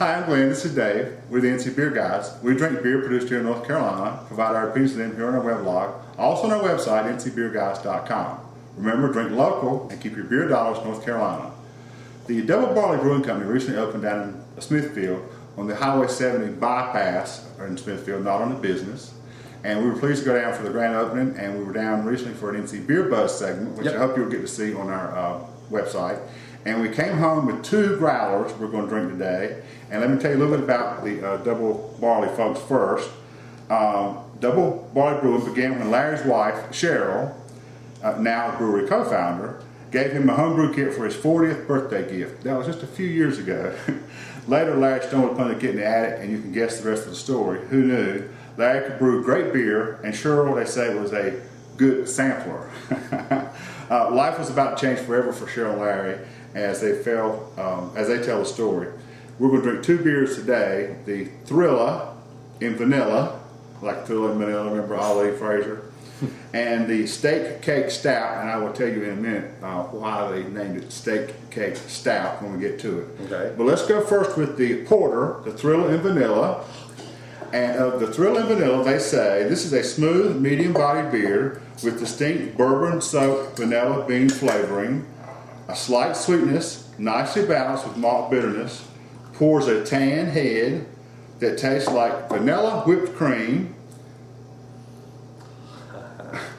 Hi, I'm Glenn. This is Dave. We're the NC Beer Guys. We drink beer produced here in North Carolina, provide our opinions to them here on our weblog, also on our website, ncbeerguys.com. Remember, drink local and keep your beer dollars North Carolina. The Double Barley Brewing Company recently opened down in Smithfield on the Highway 70 bypass in Smithfield, not on the business. And we were pleased to go down for the grand opening, and we were down recently for an NC Beer Buzz segment, which I hope you'll get to see on our website. And we came home with 2 growlers we're going to drink today. And let me tell you a little bit about the Double Barley folks first. Double Barley Brewing began when Larry's wife, Cheryl, now a brewery co-founder, gave him a homebrew kit for his 40th birthday gift. That was just a few years ago. Later, Larry stumbled upon the kit in the attic, and you can guess the rest of the story. Who knew? Larry could brew great beer, and Cheryl, they say, was a good sampler. Life was about to change forever for Cheryl and Larry as they tell the story. We're going to drink 2 beers today: the Thrilla in vanilla, like Thrilla in vanilla. Remember Ali Fraser? And the Steak Cake Stout, and I will tell you in a minute why they named it Steak Cake Stout when we get to it. Okay. But let's go first with the porter, the Thrilla in vanilla. And of the Thrilla in vanilla, they say this is a smooth, medium-bodied beer with distinct bourbon-soaked vanilla bean flavoring, a slight sweetness, nicely balanced with malt bitterness, pours a tan head that tastes like vanilla whipped cream,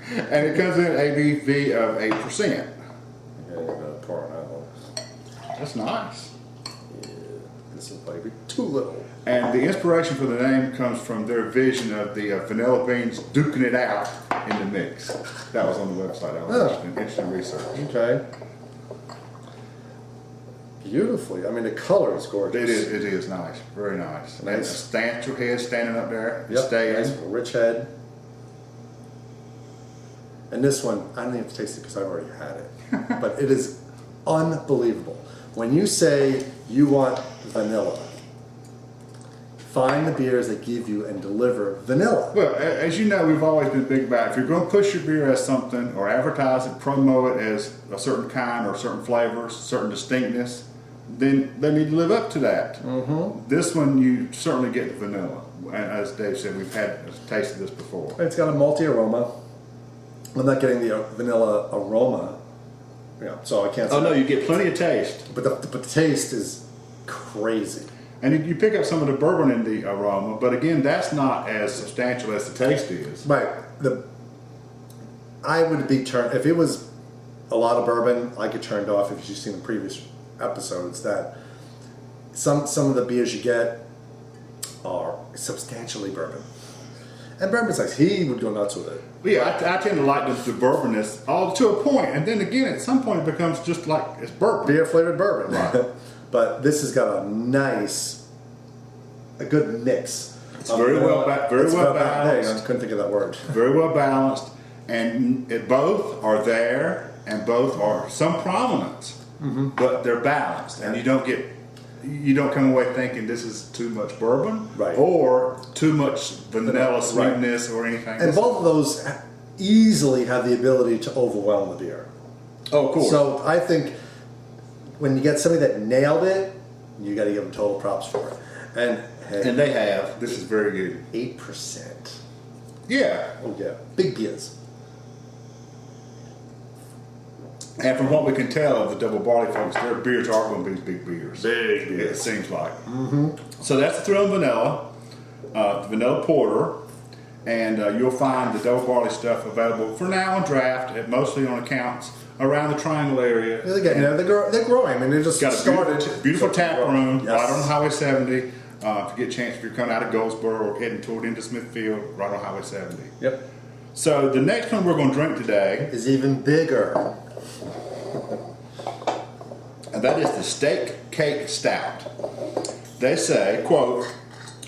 and it comes in an ABV of 8%. That's nice. Yeah, this is probably too little. And the inspiration for the name comes from their vision of the vanilla beans duking it out in the mix. That was on the website. That was interesting research. Okay. Beautifully. I mean, the color is gorgeous. It is nice. Very nice. Nice. A substantial head standing up there. Yep. Nice, rich head. And this one, I don't even have to taste it because I've already had it. But it is unbelievable. When you say you want vanilla, find the beers that give you and deliver vanilla. Well, as you know, we've always been big about, if you're going to push your beer as something or advertise it, promote it as a certain kind or certain flavors, certain distinctness, then they need to live up to that. Mm-hmm. This one, you certainly get the vanilla. And as Dave said, we've had a taste of this before. It's got a malty aroma. I'm not getting the vanilla aroma, so I can't say. Oh, no, you get plenty of taste. But the taste is crazy. And you pick up some of the bourbon in the aroma, but again, that's not as substantial as the taste is. Right. I would be turned, if it was a lot of bourbon, I get turned off. If you've seen the previous episodes, that some of the beers you get are substantially bourbon. And bourbon's nice. He would go nuts with it. Yeah, I tend to like the bourbonness all to a point, and then again, at some point, it becomes just like it's bourbon. Beer flavored bourbon. Right. But this has got a good mix. It's very well balanced. I couldn't think of that word. Very well balanced, and both are there, and both are some prominence, but they're balanced, and you don't come away thinking this is too much bourbon, right, or too much vanilla sweetness, right, or anything. And both of those easily have the ability to overwhelm the beer. Oh, of course. So I think when you get somebody that nailed it, you got to give them total props for it. And they have. This is very good. 8%. Yeah. Oh yeah. Big beers. And from what we can tell of the Double Barley folks, their beers are going to be big beers. Big beers. It seems like. Mm-hmm. So that's the Thrilla Vanilla, the Vanilla Porter, and you'll find the Double Barley stuff available for now on draft, mostly on accounts around the Triangle area. Yeah, they're growing. I mean, they just started. Beautiful tap room right on Highway 70. If you get a chance, if you're coming out of Goldsboro or heading toward into Smithfield, right on Highway 70. Yep. So the next one we're going to drink today is even bigger. And that is the Steak Cake Stout. They say, quote,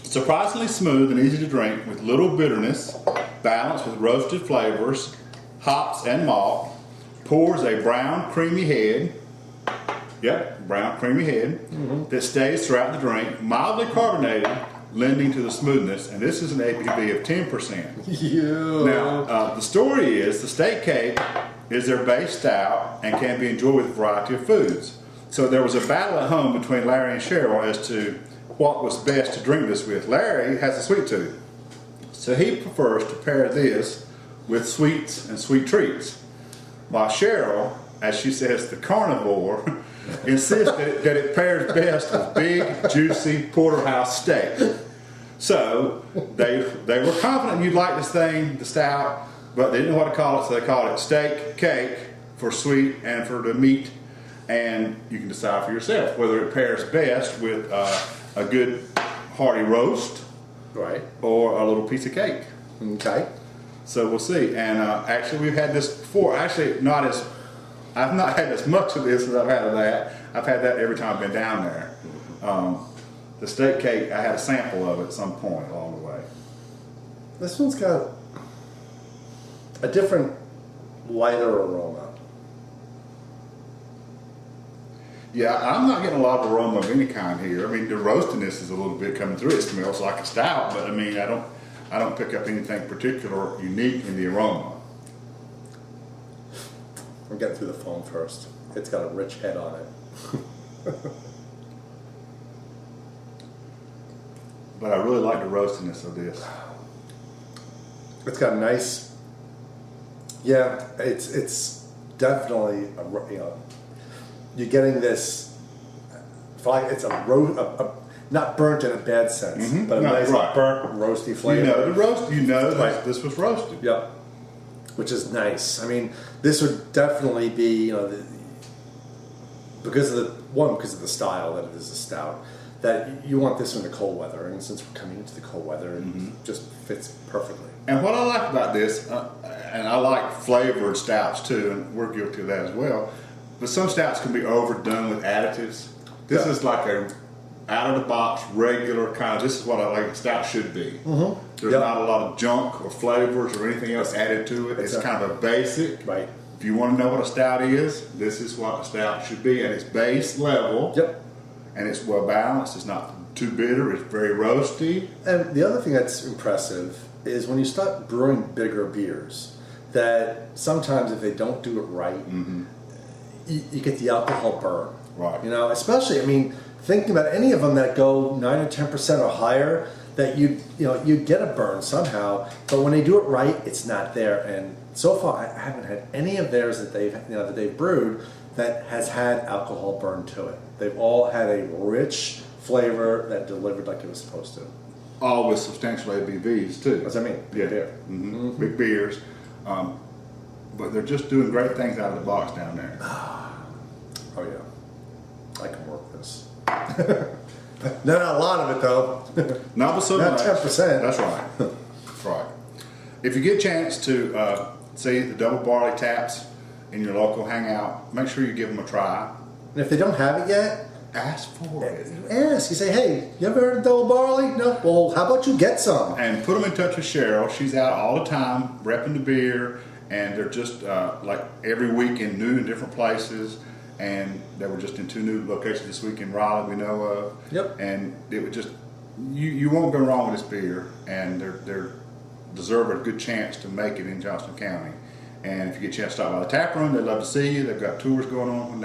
surprisingly smooth and easy to drink with little bitterness, balanced with roasted flavors, hops and malt, pours a brown creamy head, brown creamy head, that stays throughout the drink, mildly carbonated, lending to the smoothness, and this is an ABV of 10%. Yeah. Now, the story is the Steak Cake is their base stout and can be enjoyed with a variety of foods. So there was a battle at home between Larry and Cheryl as to what was best to drink this with. Larry has a sweet tooth, so he prefers to pair this with sweets and sweet treats, while Cheryl, as she says, the carnivore, insists that it pairs best with big, juicy porterhouse steak. So they were confident you'd like this thing, the stout, but they didn't know what to call it, so they called it Steak Cake for sweet and for the meat. And you can decide for yourself whether it pairs best with a good hearty roast, Right. or a little piece of cake. Okay. So we'll see. And actually, we've had this before. Actually, I've not had as much of this as I've had of that. I've had that every time I've been down there. The steak cake, I had a sample of it at some point along the way. This one's got a different, lighter aroma. Yeah, I'm not getting a lot of aroma of any kind here. I mean, the roastiness is a little bit coming through. It smells like a stout, but I mean, I don't pick up anything particular unique in the aroma. I'm getting through the foam first. It's got a rich head on it. But I really like the roastiness of this. It's got a nice, yeah, it's definitely, you're getting this, it's not burnt in a bad sense, but a nice burnt, roasty flavor. You know the roast, that this was roasted. Yep. Which is nice. I mean, this would definitely be, because of the style that it is a stout, that you want this in the cold weather, and since we're coming into the cold weather, it just fits perfectly. And what I like about this, and I like flavored stouts too, and we're guilty of that as well, but some stouts can be overdone with additives. This is like a out-of-the-box, regular kind of, this is what I like a stout should be. There's not a lot of junk or flavors or anything else added to it. It's kind of a basic. Right. If you want to know what a stout is, this is what a stout should be at its base level. Yep. And it's well balanced. It's not too bitter. It's very roasty. And the other thing that's impressive is when you start brewing bigger beers, that sometimes if they don't do it right, you get the alcohol burn. Right. Especially, I mean, thinking about any of them that go 9 or 10% or higher, that you get a burn somehow. But when they do it right, it's not there. And so far, I haven't had any of theirs that they've brewed that has had alcohol burn to it. They've all had a rich flavor that delivered like it was supposed to. All with substantial ABVs too. That's what I mean. Big beer. Big beers. But they're just doing great things out of the box down there. Oh yeah, I can work this. Not a lot of it though. Not so Not much. 10%. That's right. That's right. If you get a chance to see the Double Barley taps in your local hangout, make sure you give them a try. And if they don't have it yet, ask for it. Ask. You say, hey, you ever heard of Double Barley? No? Well, how about you get some? And put them in touch with Cheryl. She's out all the time repping the beer, and they're just like every week in new and different places. And they were just in 2 new locations this week in Raleigh we know of. Yep. And it would just, you won't go wrong with this beer, and they're deserve a good chance to make it in Johnston County. And if you get a chance to stop by the tap room, they'd love to see you. They've got tours going on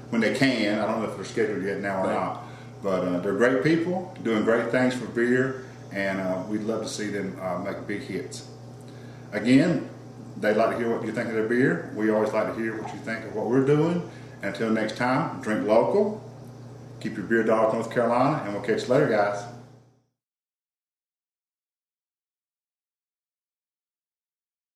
when they can. I don't know if they're scheduled yet now or not. But they're great people, doing great things for beer, and we'd love to see them make big hits. Again, they'd like to hear what you think of their beer. We always like to hear what you think of what we're doing. And until next time, drink local, keep your beer dollars North Carolina, and we'll catch you later, guys.